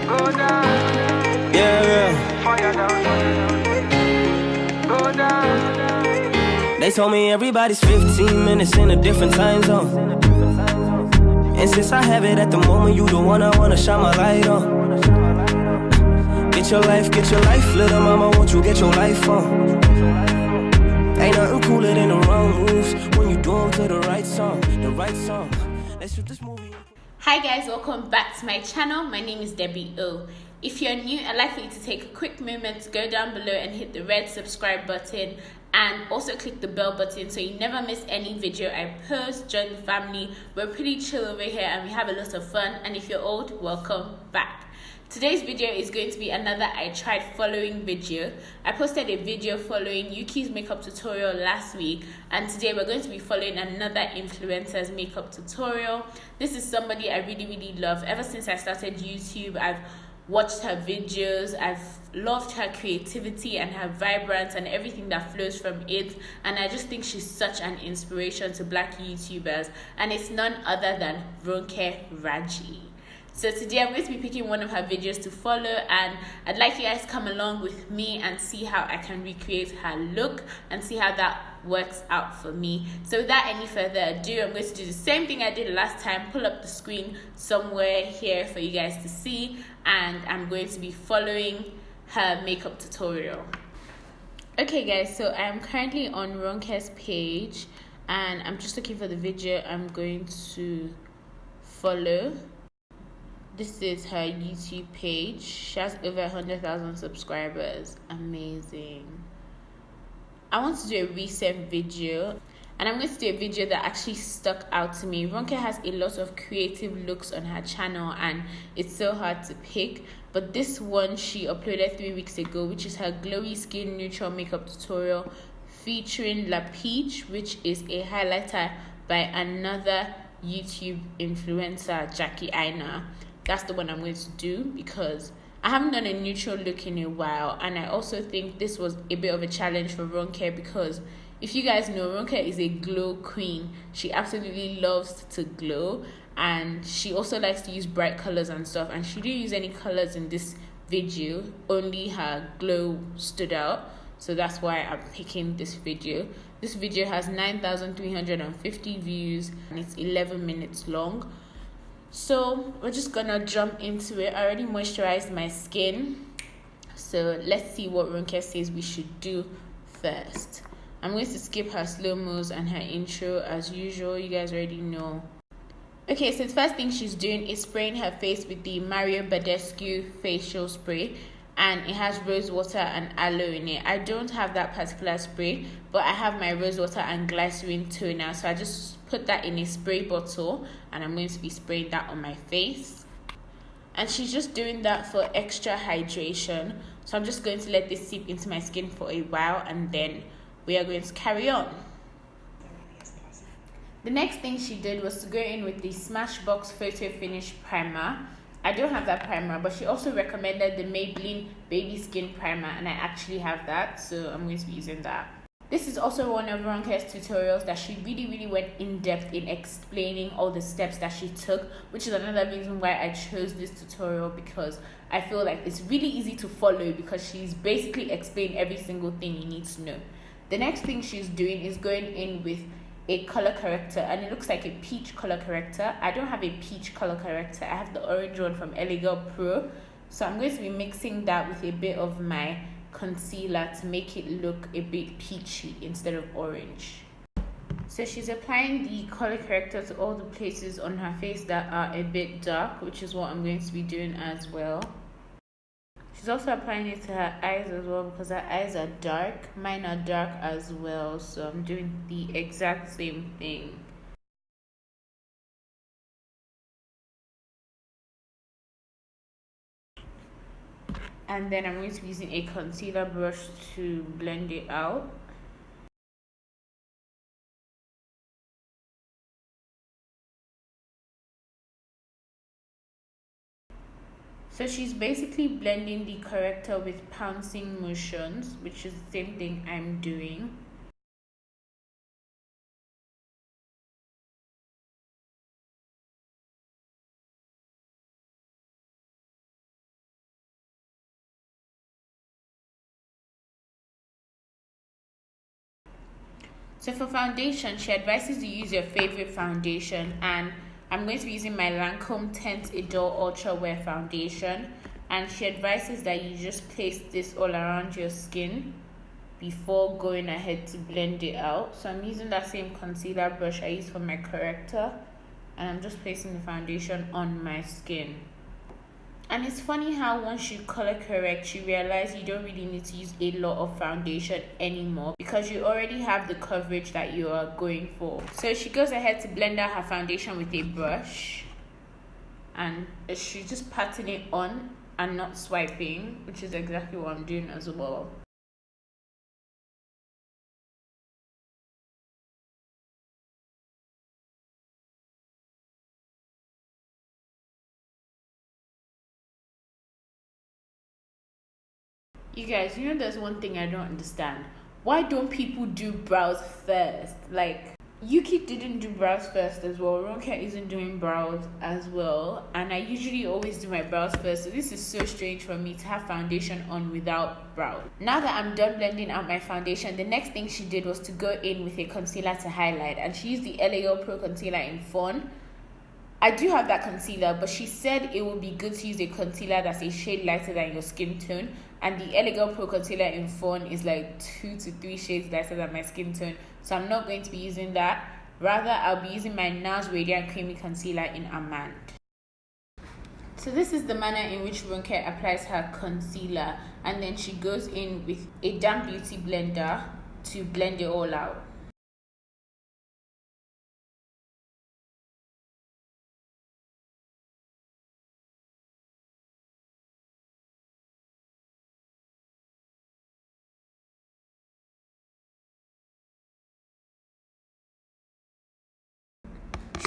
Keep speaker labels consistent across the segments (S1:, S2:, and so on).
S1: They told me everybody's 15 minutes in a different time zone. And since I have it at the moment, you the one I wanna shine my light on. Get your life, little mama, won't you get your life on? Ain't nothing cooler than the wrong moves when you do them to the right song, Let's shoot this movie.
S2: Hi guys, welcome back to my channel. My name is debbyoje. If you're new, I'd like for you to take a quick moment to go down below and hit the red subscribe button and also click the bell button so you never miss any video I post. Join the family. We're pretty chill over here and we have a lot of fun, and if you're old, welcome back. Today's video is going to be another I tried following video. I posted a video following Yuki's makeup tutorial last week, and today we're going to be following another influencer's makeup tutorial. This is somebody I really love. Ever since I started YouTube, I've watched her videos. I've loved her creativity and her vibrance and everything that flows from it, and I just think she's such an inspiration to Black YouTubers, and it's none other than Ronke Raji. So today I'm going to be picking one of her videos to follow, and I'd like you guys to come along with me and see how I can recreate her look and see how that works out for me. So without any further ado, I'm going to do the same thing I did last time, pull up the screen somewhere here for you guys to see, and I'm going to be following her makeup tutorial. Okay guys, so I'm currently on Ronke's page and I'm just looking for the video I'm going to follow. This is her YouTube page. She has over 100,000 subscribers. Amazing. I want to do a recent video, and I'm going to do a video that actually stuck out to me. Ronke has a lot of creative looks on her channel and it's so hard to pick, but this one she uploaded 3 weeks ago, which is her glowy skin neutral makeup tutorial featuring La Peach, which is a highlighter by another YouTube influencer, Jackie Aina. That's the one I'm going to do because I haven't done a neutral look in a while, and I also think this was a bit of a challenge for Ronke because if you guys know, Ronke is a glow queen. She absolutely loves to glow, and she also likes to use bright colors and stuff, and she didn't use any colors in this video, only her glow stood out. So that's why I'm picking this video. This video has 9,350 views and it's 11 minutes long. So we're just gonna jump into it. I already moisturized my skin, so let's see what Ronke says we should do first. I'm going to skip her slow-mos and her intro as usual. You guys already know. Okay, so the first thing she's doing is spraying her face with the Mario Badescu facial spray, and it has rose water and aloe in it. I don't have that particular spray, but I have my rose water and glycerin toner, so I just put that in a spray bottle and I'm going to be spraying that on my face. And she's just doing that for extra hydration, so I'm just going to let this seep into my skin for a while and then we are going to carry on. The next thing she did was to go in with the Smashbox Photo Finish Primer. I don't have that primer, but she also recommended the Maybelline Baby Skin Primer, and I actually have that, so I'm going to be using that. This is also one of Ronke's tutorials that she really went in depth in explaining all the steps that she took, which is another reason why I chose this tutorial, because I feel like it's really easy to follow because she's basically explained every single thing you need to know. The next thing she's doing is going in with a color corrector, and it looks like a peach color corrector. I don't have a peach color corrector. I have the orange one from Elegant Pro, so I'm going to be mixing that with a bit of my concealer to make it look a bit peachy instead of orange. So she's applying the color corrector to all the places on her face that are a bit dark, which is what I'm going to be doing as well. She's also applying it to her eyes as well because her eyes are dark. Mine are dark as well, so I'm doing the exact same thing. And then I'm going to be using a concealer brush to blend it out. So she's basically blending the corrector with pouncing motions, which is the same thing I'm doing. So for foundation, she advises you use your favorite foundation, and I'm going to be using my Lancome Tint Idol Ultra Wear Foundation, and she advises that you just place this all around your skin before going ahead to blend it out. So I'm using that same concealer brush I used for my corrector, and I'm just placing the foundation on my skin. And it's funny how once you color correct, you realize you don't really need to use a lot of foundation anymore because you already have the coverage that you are going for. So she goes ahead to blend out her foundation with a brush, and she's just patting it on and not swiping, which is exactly what I'm doing as well. You guys, you know there's one thing I don't understand. Why don't people do brows first? Like, Yuki didn't do brows first as well. Ronke isn't doing brows as well. And I usually always do my brows first. So this is so strange for me to have foundation on without brows. Now that I'm done blending out my foundation, the next thing she did was to go in with a concealer to highlight. And she used the LAO Pro Concealer in Fawn. I do have that concealer, but she said it would be good to use a concealer that's a shade lighter than your skin tone. And the LA Pro Concealer in Fawn is like 2 to 3 shades lighter than my skin tone. So I'm not going to be using that. Rather, I'll be using my NARS Radiant Creamy Concealer in Amand. So this is the manner in which Ronke applies her concealer. And then she goes in with a damp beauty blender to blend it all out.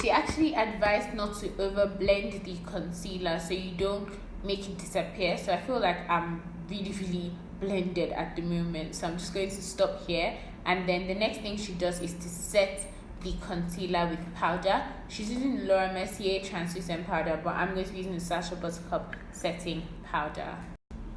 S2: She actually advised not to over blend the concealer so you don't make it disappear. So I feel like I'm really blended at the moment. So I'm just going to stop here. And then the next thing she does is to set the concealer with powder. She's using Laura Mercier translucent powder, but I'm going to be using the Sacha Buttercup setting powder.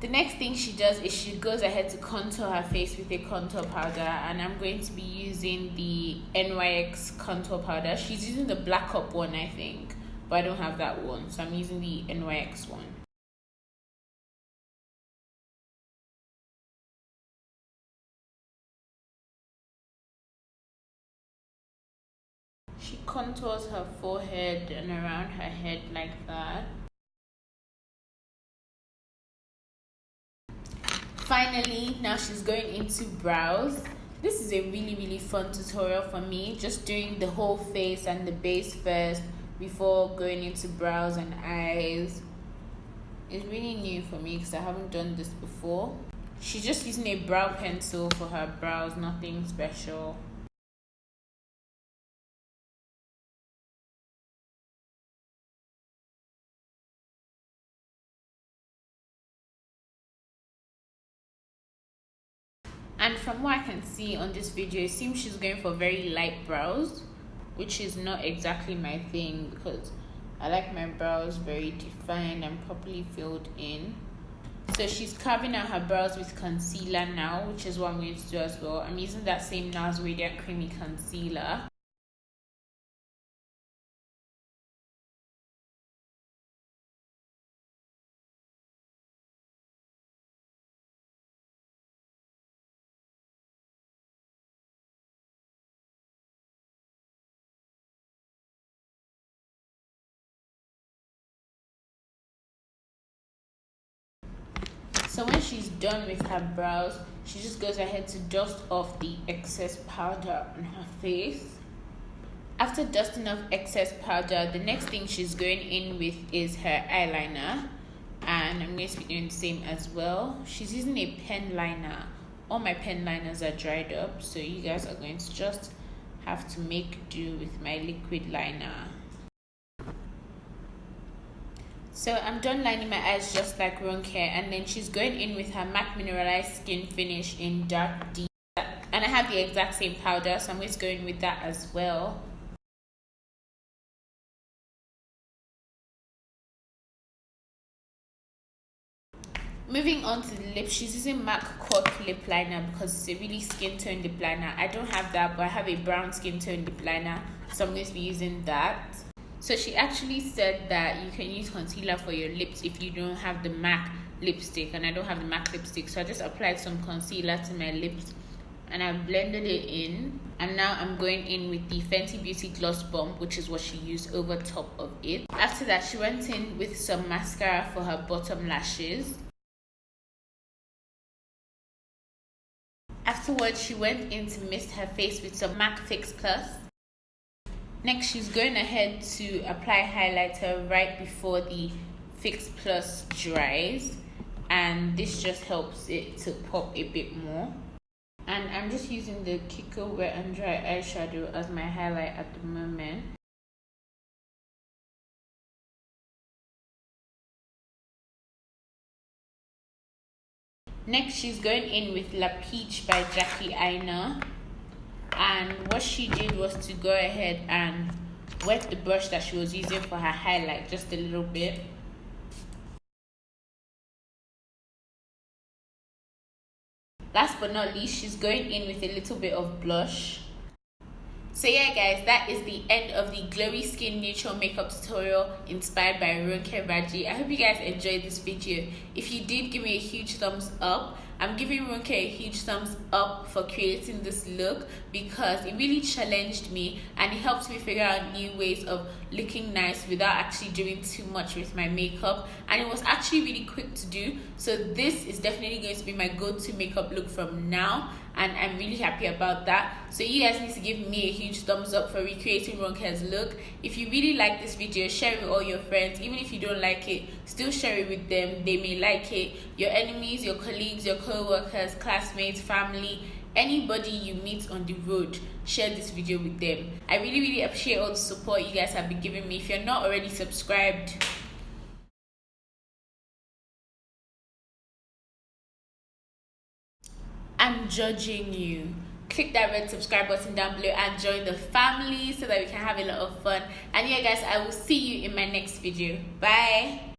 S2: The next thing she does is she goes ahead to contour her face with a contour powder, and I'm going to be using the NYX contour powder. She's using the Black Up one, I think, but I don't have that one, so I'm using the NYX one. She contours her forehead and around her head like that. Finally, now she's going into brows. This is a really fun tutorial for me, just doing the whole face and the base first before going into brows and eyes. It's really new for me because I haven't done this before. She's just using a brow pencil for her brows, nothing special. And from what I can see on this video, it seems she's going for very light brows, which is not exactly my thing because I like my brows very defined and properly filled in. So she's carving out her brows with concealer now, which is what I'm going to do as well. I'm using that same NARS Radiant Creamy Concealer. So when she's done with her brows, she just goes ahead to dust off the excess powder on her face. After dusting off excess powder, the next thing she's going in with is her eyeliner. And I'm going to be doing the same as well. She's using a pen liner. All my pen liners are dried up, so you guys are going to just have to make do with my liquid liner. So I'm done lining my eyes just like Ronke, and then she's going in with her matte mineralized skin finish in dark deep. And I have the exact same powder, so I'm just going with that as well. Moving on to the lips, she's using MAC Cork lip liner because it's a really skin tone lip liner. I don't have that, but I have a brown skin tone lip liner, so I'm going to be using that. So she actually said that you can use concealer for your lips if you don't have the MAC lipstick, and I don't have the MAC lipstick, so I just applied some concealer to my lips and I blended it in, and now I'm going in with the Fenty Beauty Gloss Bomb, which is what she used over top of it. After that, she went in with some mascara for her bottom lashes. Afterwards, she went in to mist her face with some MAC Fix Plus. Next, she's going ahead to apply highlighter right before the Fix Plus dries, and this just helps it to pop a bit more. And I'm just using the Kiko Wet and Dry eyeshadow as my highlight at the moment. Next, she's going in with La Peach by Jackie Aina, and what she did was to go ahead and wet the brush that she was using for her highlight just a little bit. Last but not least, she's going in with a little bit of blush. So yeah guys, that is the end of the glowy skin neutral makeup tutorial inspired by Ronke Raji. I hope you guys enjoyed this video. If you did, give me a huge thumbs up. I'm giving Ronke a huge thumbs up for creating this look because it really challenged me and it helped me figure out new ways of looking nice without actually doing too much with my makeup, and it was actually really quick to do. So this is definitely going to be my go-to makeup look from now, and I'm really happy about that. So you guys need to give me a huge thumbs up for recreating Ronke's look. If you really like this video, share it with all your friends. Even if you don't like it, still share it with them. They may like it. Your enemies, your colleagues, your co-workers, classmates, family, anybody you meet on the road, share this video with them. I really appreciate all the support you guys have been giving me. If you're not already subscribed, I'm judging you. Click that red subscribe button down below and join the family so that we can have a lot of fun. And yeah guys, I will see you in my next video. Bye.